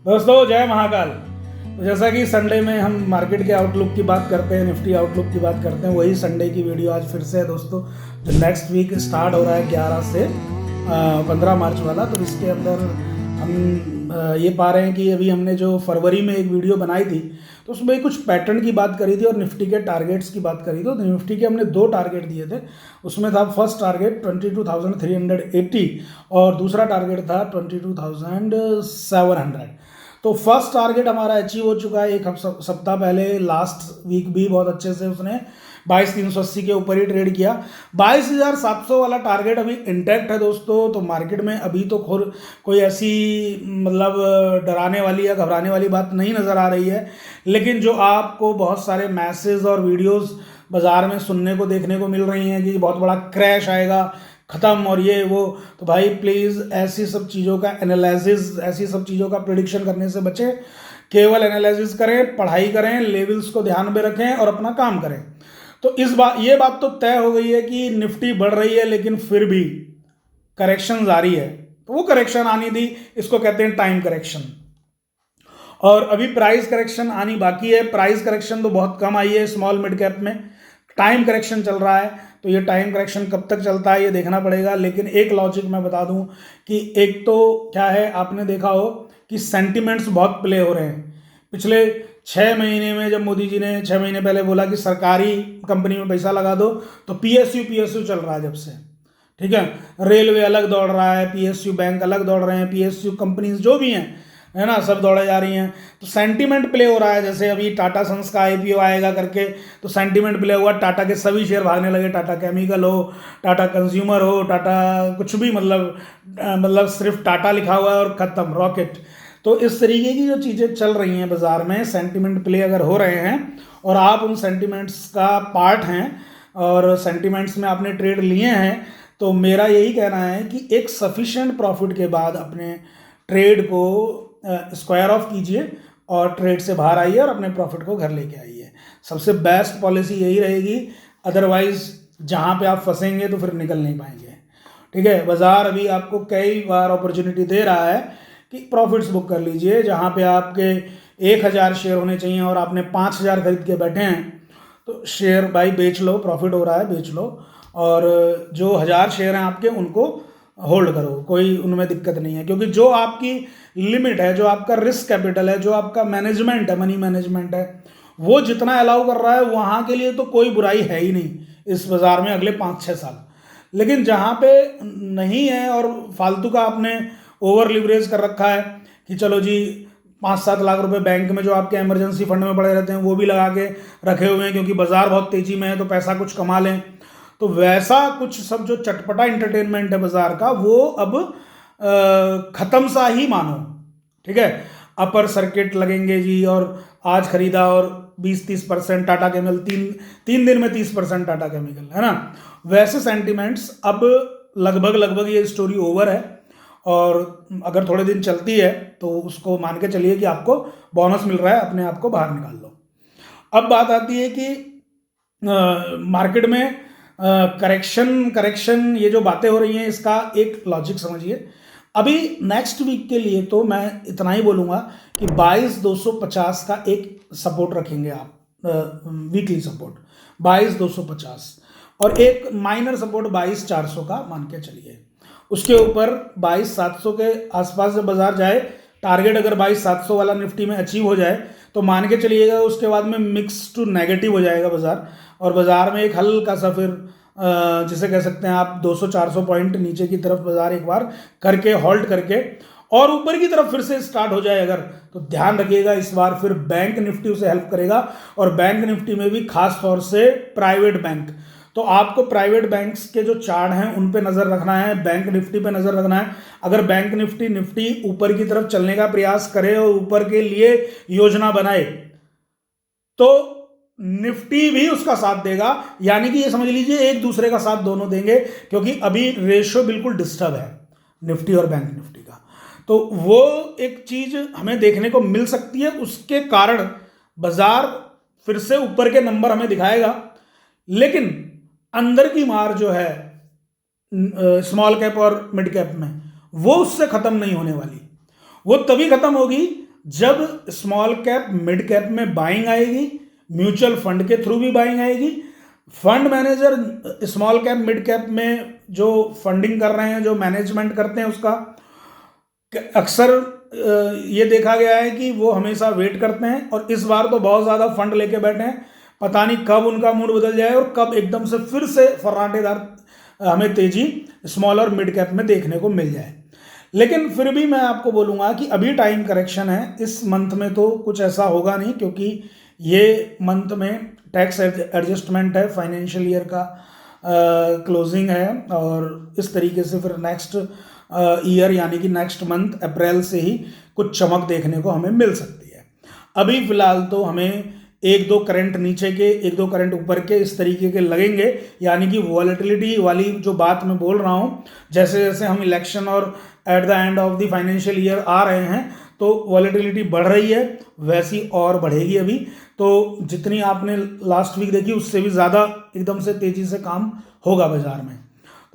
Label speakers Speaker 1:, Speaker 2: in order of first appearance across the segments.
Speaker 1: दोस्तों जय महाकाल। तो जैसा कि संडे में हम मार्केट के आउटलुक की बात करते हैं, निफ्टी आउटलुक की बात करते हैं, वही संडे की वीडियो आज फिर से है दोस्तों। जो नेक्स्ट वीक स्टार्ट हो रहा है 11 से 15 मार्च वाला, तो इसके अंदर हम ये पा रहे हैं कि अभी हमने जो फरवरी में एक वीडियो बनाई थी तो उसमें कुछ पैटर्न की बात करी थी और निफ्टी के टारगेट्स की बात करी थी। तो निफ्टी के हमने 2 टारगेट दिए थे। उसमें था फर्स्ट टारगेट 22,380 और दूसरा टारगेट था 22,700। तो फर्स्ट टारगेट हमारा अचीव हो चुका है एक सप्ताह पहले। लास्ट वीक भी बहुत अच्छे से उसने 22,380 के ऊपर ही ट्रेड किया। 22,700 वाला टारगेट अभी इंटैक्ट है दोस्तों। तो मार्केट में अभी तो कोई ऐसी मतलब डराने वाली या घबराने वाली बात नहीं नज़र आ रही है। लेकिन जो आपको बहुत सारे मैसेज और वीडियोस बाज़ार में सुनने को देखने को मिल रही हैं कि बहुत बड़ा क्रैश आएगा, ख़त्म और ये वो, तो भाई प्लीज़ ऐसी सब चीज़ों का एनालिसिस, ऐसी सब चीज़ों का प्रिडिक्शन करने से बचें। केवल एनालिसिस करें, पढ़ाई करें, लेवल्स को ध्यान में रखें और अपना काम करें। तो ये बात तो तय हो गई है कि निफ्टी बढ़ रही है लेकिन फिर भी करेक्शन जारी है। तो वो करेक्शन आनी थी, इसको कहते हैं टाइम करेक्शन। और अभी प्राइस करेक्शन आनी बाकी है। प्राइस करेक्शन तो बहुत कम आई है स्मॉल मिड कैप में, टाइम करेक्शन चल रहा है। तो ये टाइम करेक्शन कब तक चलता है ये देखना पड़ेगा। लेकिन एक लॉजिक मैं बता दूं कि एक तो क्या है, आपने देखा हो कि सेंटिमेंट्स बहुत प्ले हो रहे हैं। पिछले 6 महीने में जब मोदी जी ने 6 महीने पहले बोला कि सरकारी कंपनी में पैसा लगा दो, तो पीएसयू चल रहा है जब से, ठीक है। रेलवे अलग दौड़ रहा है, पीएसयू बैंक अलग दौड़ रहे हैं, पीएसयू कंपनीज जो भी हैं, है ना, सब दौड़े जा रही हैं। तो सेंटीमेंट प्ले हो रहा है। जैसे अभी टाटा सन्स का आईपीओ आएगा करके तो सेंटीमेंट प्ले हुआ, टाटा के सभी शेयर भागने लगे। टाटा केमिकल हो, टाटा कंज्यूमर हो, टाटा कुछ भी, मतलब सिर्फ टाटा लिखा हुआ है और ख़त्म, रॉकेट। तो इस तरीके की जो चीज़ें चल रही हैं बाज़ार में, सेंटीमेंट प्ले अगर हो रहे हैं और आप उन सेंटीमेंट्स का पार्ट हैं और सेंटीमेंट्स में आपने ट्रेड लिए हैं, तो मेरा यही कहना है कि एक सफिशिएंट प्रॉफिट के बाद अपने ट्रेड को स्क्वायर ऑफ कीजिए और ट्रेड से बाहर आइए और अपने प्रॉफिट को घर लेके आइए। सबसे बेस्ट पॉलिसी यही रहेगी। अदरवाइज जहाँ पे आप फंसेंगे तो फिर निकल नहीं पाएंगे, ठीक है। बाज़ार अभी आपको कई बार अपॉर्चुनिटी दे रहा है कि प्रॉफिट्स बुक कर लीजिए। जहाँ पे आपके 1,000 शेयर होने चाहिए और आपने 5,000 खरीद के बैठे हैं, तो शेयर भाई बेच लो, प्रॉफिट हो रहा है बेच लो। और जो 1,000 शेयर हैं आपके, उनको होल्ड करो, कोई उनमें दिक्कत नहीं है। क्योंकि जो आपकी लिमिट है, जो आपका रिस्क कैपिटल है, जो आपका मैनेजमेंट है, मनी मैनेजमेंट है, वो जितना अलाउ कर रहा है वहाँ के लिए तो कोई बुराई है ही नहीं इस बाज़ार में अगले 5-6 साल। लेकिन जहाँ पे नहीं है और फालतू का आपने ओवर लिवरेज कर रखा है कि चलो जी 5-7 लाख रुपए बैंक में जो आपके इमरजेंसी फंड में पड़े रहते हैं वो भी लगा के रखे हुए हैं क्योंकि बाज़ार बहुत तेज़ी में है तो पैसा कुछ कमा लें, तो वैसा कुछ सब जो चटपटा इंटरटेनमेंट है बाज़ार का, वो अब ख़त्म सा ही मानो, ठीक है। अपर सर्किट लगेंगे जी, और आज खरीदा और 20-30% टाटा केमिकल, तीन दिन में 30% टाटा केमिकल, है ना। वैसे सेंटिमेंट्स अब लगभग ये स्टोरी ओवर है। और अगर थोड़े दिन चलती है तो उसको मान के चलिए कि आपको बोनस मिल रहा है, अपने आप को बाहर निकाल लो। अब बात आती है कि मार्केट में करेक्शन ये जो बातें हो रही हैं, इसका एक लॉजिक समझिए। अभी नेक्स्ट वीक के लिए तो मैं इतना ही बोलूँगा कि 22,250 का एक सपोर्ट रखेंगे आप, वीकली सपोर्ट 22,250, और एक माइनर सपोर्ट 22,400 का मान के चलिए। उसके ऊपर 22,700 के आसपास जब बाजार जाए, टारगेट अगर 22,700 वाला निफ्टी में अचीव हो जाए तो मान के चलिएगा उसके बाद में मिक्स टू नेगेटिव हो जाएगा बाजार, और बाजार में एक हल्का सा फिर जिसे कह सकते हैं आप 200-400 पॉइंट नीचे की तरफ बाजार एक बार करके हॉल्ट करके और ऊपर की तरफ फिर से स्टार्ट हो जाए अगर, तो ध्यान रखिएगा इस बार फिर बैंक निफ्टी उसे हेल्प करेगा। और बैंक निफ्टी में भी खास तौर से प्राइवेट बैंक, तो आपको प्राइवेट बैंक्स के जो चार्ट हैं उन पे नज़र रखना है, बैंक निफ्टी पे नज़र रखना है। अगर बैंक निफ्टी ऊपर की तरफ चलने का प्रयास करे और ऊपर के लिए योजना बनाए तो निफ्टी भी उसका साथ देगा। यानी कि ये समझ लीजिए एक दूसरे का साथ दोनों देंगे, क्योंकि अभी रेशो बिल्कुल डिस्टर्ब है निफ्टी और बैंक निफ्टी का। तो वो एक चीज हमें देखने को मिल सकती है, उसके कारण बाजार फिर से ऊपर के नंबर हमें दिखाएगा। लेकिन अंदर की मार जो है स्मॉल कैप और मिड कैप में, वो उससे खत्म नहीं होने वाली। वो तभी खत्म होगी जब स्मॉल कैप मिड कैप में बाइंग आएगी, म्यूचुअल फंड के थ्रू भी बाइंग आएगी, fund manager small cap mid cap में जो फंडिंग कर रहे हैं, जो मैनेजमेंट करते हैं, उसका अक्सर ये देखा गया है कि वो हमेशा वेट करते हैं, और इस बार तो बहुत ज़्यादा फंड लेके बैठे हैं, पता नहीं कब उनका मूड बदल जाए और कब एकदम से फिर से फर्राटेदार हमें तेजी स्मॉल और मिड कैप में देखने को मिल जाए। लेकिन फिर भी मैं आपको बोलूँगा कि अभी टाइम करेक्शन है, इस मंथ में तो कुछ ऐसा होगा नहीं, क्योंकि ये मंथ में टैक्स एडजस्टमेंट है, फाइनेंशियल ईयर का क्लोजिंग है, और इस तरीके से फिर नेक्स्ट ईयर यानी कि नेक्स्ट मंथ अप्रैल से ही कुछ चमक देखने को हमें मिल सकती है। अभी फिलहाल तो हमें एक दो करंट नीचे के, एक दो करंट ऊपर के इस तरीके के लगेंगे, यानी कि वॉलेटिलिटी वाली जो बात मैं बोल रहा हूँ, जैसे जैसे हम इलेक्शन और at the end of the financial year आ रहे हैं तो वॉलेटिलिटी बढ़ रही है, वैसी और बढ़ेगी अभी। तो जितनी आपने लास्ट वीक देखी उससे भी ज़्यादा एकदम से तेज़ी से काम होगा बाजार में,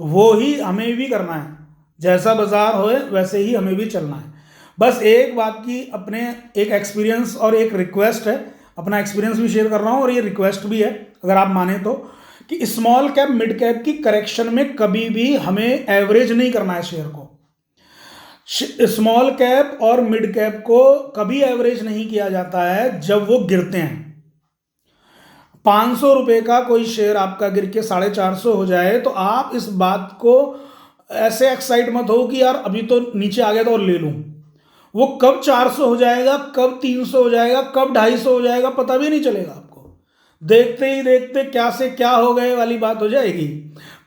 Speaker 1: तो वो ही हमें भी करना है, जैसा बाजार होए वैसे ही हमें भी चलना है। बस एक बात की अपने एक एक्सपीरियंस और एक रिक्वेस्ट है, अपना एक्सपीरियंस भी शेयर कर रहा हूँ और ये रिक्वेस्ट भी है अगर आप माने तो, कि स्मॉल कैप मिड कैप की करेक्शन में कभी भी हमें एवरेज नहीं करना है शेयर को। स्मॉल कैप और मिड कैप को कभी एवरेज नहीं किया जाता है जब वो गिरते हैं। 500 रुपए का कोई शेयर आपका गिर के 450 हो जाए तो आप इस बात को ऐसे एक्साइट मत हो कि यार अभी तो नीचे आ गया तो और ले लूं। वो कब 400 हो जाएगा, कब 300 हो जाएगा, कब 250 हो जाएगा, पता भी नहीं चलेगा आपको। देखते ही देखते क्या से क्या हो गए वाली बात हो जाएगी।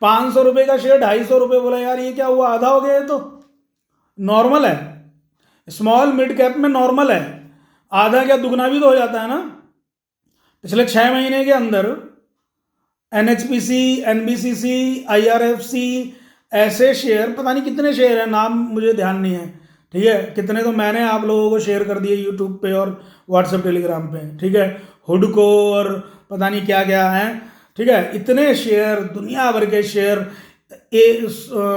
Speaker 1: 500 रुपए का शेयर 250 रुपए, बोला यार ये क्या हुआ, आधा हो गया है, तो नॉर्मल है। स्मॉल मिड कैप में नॉर्मल है, आधा क्या दुगना भी तो हो जाता है ना। पिछले 6 महीने के अंदर एनएचपीसी, एनबीसीसी, आईआरएफसी, ऐसे शेयर, पता नहीं कितने शेयर हैं, नाम मुझे ध्यान नहीं है, ठीक है, कितने तो मैंने आप लोगों को शेयर कर दिए यूट्यूब पे और व्हाट्सएप टेलीग्राम पे, ठीक है, हुडको और पता नहीं क्या क्या है, ठीक है, इतने शेयर, दुनिया भर के शेयर,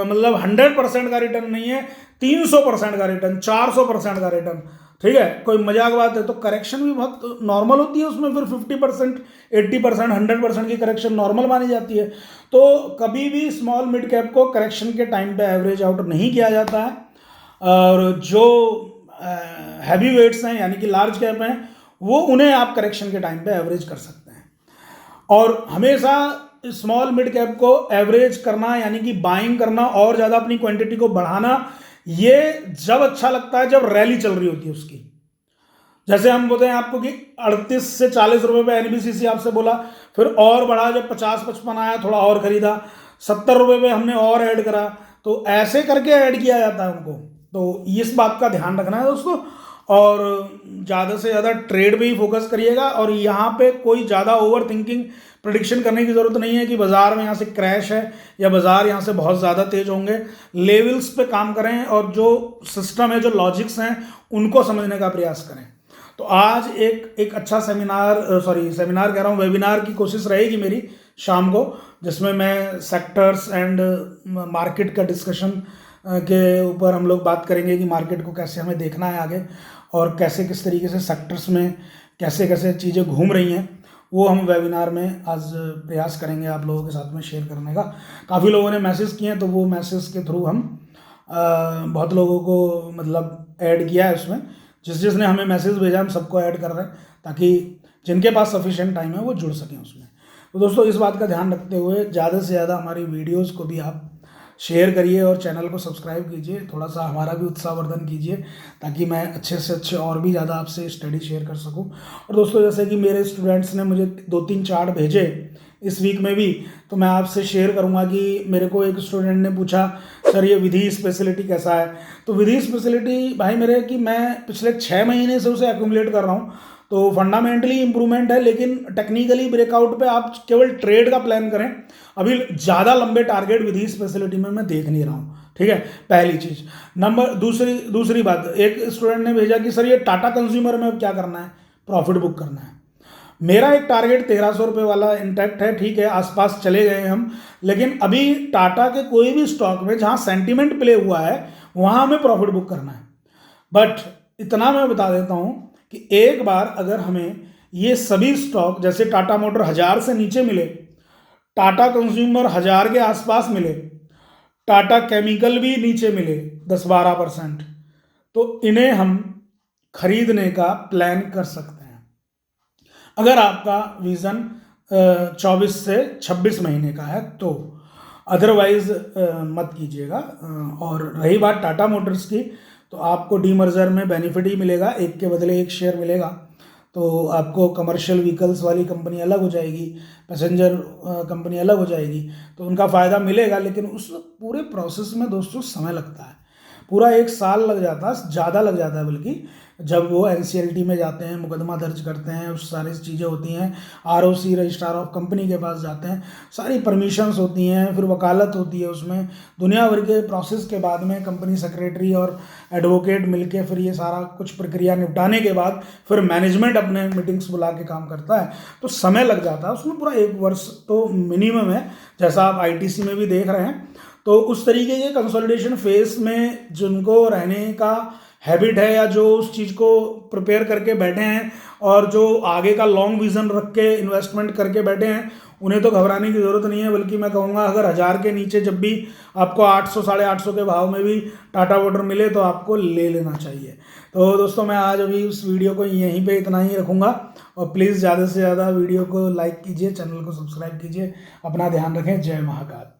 Speaker 1: मतलब 100% का रिटर्न नहीं है, 300% का रिटर्न, 400% का रिटर्न, ठीक है, कोई मजाक बात है। तो करेक्शन भी बहुत नॉर्मल होती है उसमें, फिर 50%, 80%, 100% की करेक्शन नॉर्मल मानी जाती है। तो कभी भी स्मॉल मिड कैप को करेक्शन के टाइम पे एवरेज आउट नहीं किया जाता है, और जो हैवी वेट्स हैं यानी कि लार्ज कैप हैं, वो उन्हें आप करेक्शन के टाइम पे एवरेज कर सकते हैं। और हमेशा स्मॉल मिड कैप को एवरेज करना यानी कि बाइंग करना और ज़्यादा अपनी क्वांटिटी को बढ़ाना, ये जब अच्छा लगता है जब रैली चल रही होती है उसकी। जैसे हम बोलते हैं आपको कि 38 से 40 रुपए पे एनबीसीसी आपसे बोला, फिर और बढ़ा, जब 50-55 आया थोड़ा और खरीदा, 70 रुपए पे हमने और ऐड करा, तो ऐसे करके ऐड किया जाता है उनको। तो इस बात का ध्यान रखना है दोस्तों, और ज़्यादा से ज़्यादा ट्रेड पे ही फोकस करिएगा, और यहाँ पे कोई ज़्यादा ओवर थिंकिंग प्रिडिक्शन करने की ज़रूरत नहीं है कि बाज़ार में यहाँ से क्रैश है या बाज़ार यहाँ से बहुत ज़्यादा तेज होंगे। लेवल्स पे काम करें और जो सिस्टम है, जो लॉजिक्स हैं, उनको समझने का प्रयास करें। तो आज एक अच्छा सेमिनार कह रहा हूँ, वेबिनार की कोशिश रहेगी मेरी शाम को, जिसमें मैं सेक्टर्स एंड मार्केट का डिस्कशन के ऊपर हम लोग बात करेंगे कि मार्केट को कैसे हमें देखना है आगे, और कैसे किस तरीके से सेक्टर्स में कैसे कैसे चीज़ें घूम रही हैं, वो हम वेबिनार में आज प्रयास करेंगे आप लोगों के साथ में शेयर करने का। काफ़ी लोगों ने मैसेज किए हैं, तो वो मैसेज के थ्रू हम बहुत लोगों को मतलब ऐड किया है उसमें, जिसने हमें मैसेज भेजा हम सबको ऐड कर रहे हैं, ताकि जिनके पास सफिशिएंट टाइम है वो जुड़ सकें उसमें। तो दोस्तों इस बात का ध्यान रखते हुए ज़्यादा से ज़्यादा हमारी वीडियोस को भी आप शेयर करिए और चैनल को सब्सक्राइब कीजिए, थोड़ा सा हमारा भी उत्साहवर्धन कीजिए, ताकि मैं अच्छे से अच्छे और भी ज़्यादा आपसे स्टडी शेयर कर सकूं। और दोस्तों जैसे कि मेरे स्टूडेंट्स ने मुझे 2-3 चार्ट भेजे इस वीक में भी, तो मैं आपसे शेयर करूंगा कि मेरे को एक स्टूडेंट ने पूछा, सर ये विधि स्पेशलिटी कैसा है। तो विधि स्पेशलिटी भाई मेरे कि मैं पिछले 6 महीने से उसे एक्यूमुलेट कर रहा हूँ, तो फंडामेंटली इंप्रूवमेंट है, लेकिन टेक्निकली ब्रेकआउट पे आप केवल ट्रेड का प्लान करें। अभी ज़्यादा लंबे टारगेट विधि स्पेशलिटी में मैं देख नहीं रहा हूँ, ठीक है, पहली चीज़। दूसरी बात, एक स्टूडेंट ने भेजा कि सर ये टाटा कंज्यूमर में अब क्या करना है, प्रॉफिट बुक करना है। मेरा एक टारगेट 1300 रुपये वाला इंटैक्ट है, ठीक है, आसपास चले गए हम, लेकिन अभी टाटा के कोई भी स्टॉक में जहाँ सेंटीमेंट प्ले हुआ है वहाँ हमें प्रॉफिट बुक करना है। बट इतना मैं बता देता हूँ कि एक बार अगर हमें ये सभी स्टॉक जैसे टाटा मोटर 1000 से नीचे मिले, टाटा कंज्यूमर 1000 के आसपास मिले, टाटा केमिकल भी नीचे मिले 10-12%, तो इन्हें हम खरीदने का प्लान कर सकते हैं अगर आपका विजन 24 से 26 महीने का है तो। अदरवाइज मत कीजिएगा। और रही बात टाटा मोटर्स की, तो आपको डीमर्जर में बेनिफिट ही मिलेगा, एक के बदले एक शेयर मिलेगा। तो आपको कमर्शियल व्हीकल्स वाली कंपनी अलग हो जाएगी, पैसेंजर कंपनी अलग हो जाएगी, तो उनका फ़ायदा मिलेगा। लेकिन उस पूरे प्रोसेस में दोस्तों समय लगता है, पूरा 1 साल लग जाता है, ज़्यादा लग जाता है बल्कि। जब वो एनसीएलटी में जाते हैं, मुकदमा दर्ज करते हैं, उस सारी चीज़ें होती हैं, आरओसी रजिस्ट्रार ऑफ कंपनी के पास जाते हैं, सारी परमिशंस होती हैं, फिर वकालत होती है, उसमें दुनिया भर के प्रोसेस के बाद में कंपनी सेक्रेटरी और एडवोकेट मिलके फिर ये सारा कुछ प्रक्रिया निपटाने के बाद फिर मैनेजमेंट अपने मीटिंग्स बुला के काम करता है, तो समय लग जाता है उसमें। पूरा 1 वर्ष तो मिनिमम है, जैसा आप आईटीसी में भी देख रहे हैं। तो उस तरीके के कंसोलिडेशन फेज में जिनको रहने का हैबिट है, या जो उस चीज़ को प्रिपेयर करके बैठे हैं और जो आगे का लॉन्ग विजन रख के इन्वेस्टमेंट करके बैठे हैं, उन्हें तो घबराने की ज़रूरत नहीं है। बल्कि मैं कहूँगा अगर 1000 के नीचे जब भी आपको 800 850 के भाव में भी टाटा मोटर मिले तो आपको ले लेना चाहिए। तो दोस्तों मैं आज अभी उस वीडियो को यहीं पे इतना ही रखूँगा, और प्लीज़ ज़्यादा से ज़्यादा वीडियो को लाइक कीजिए, चैनल को सब्सक्राइब कीजिए। अपना ध्यान रखें। जय महाकाल।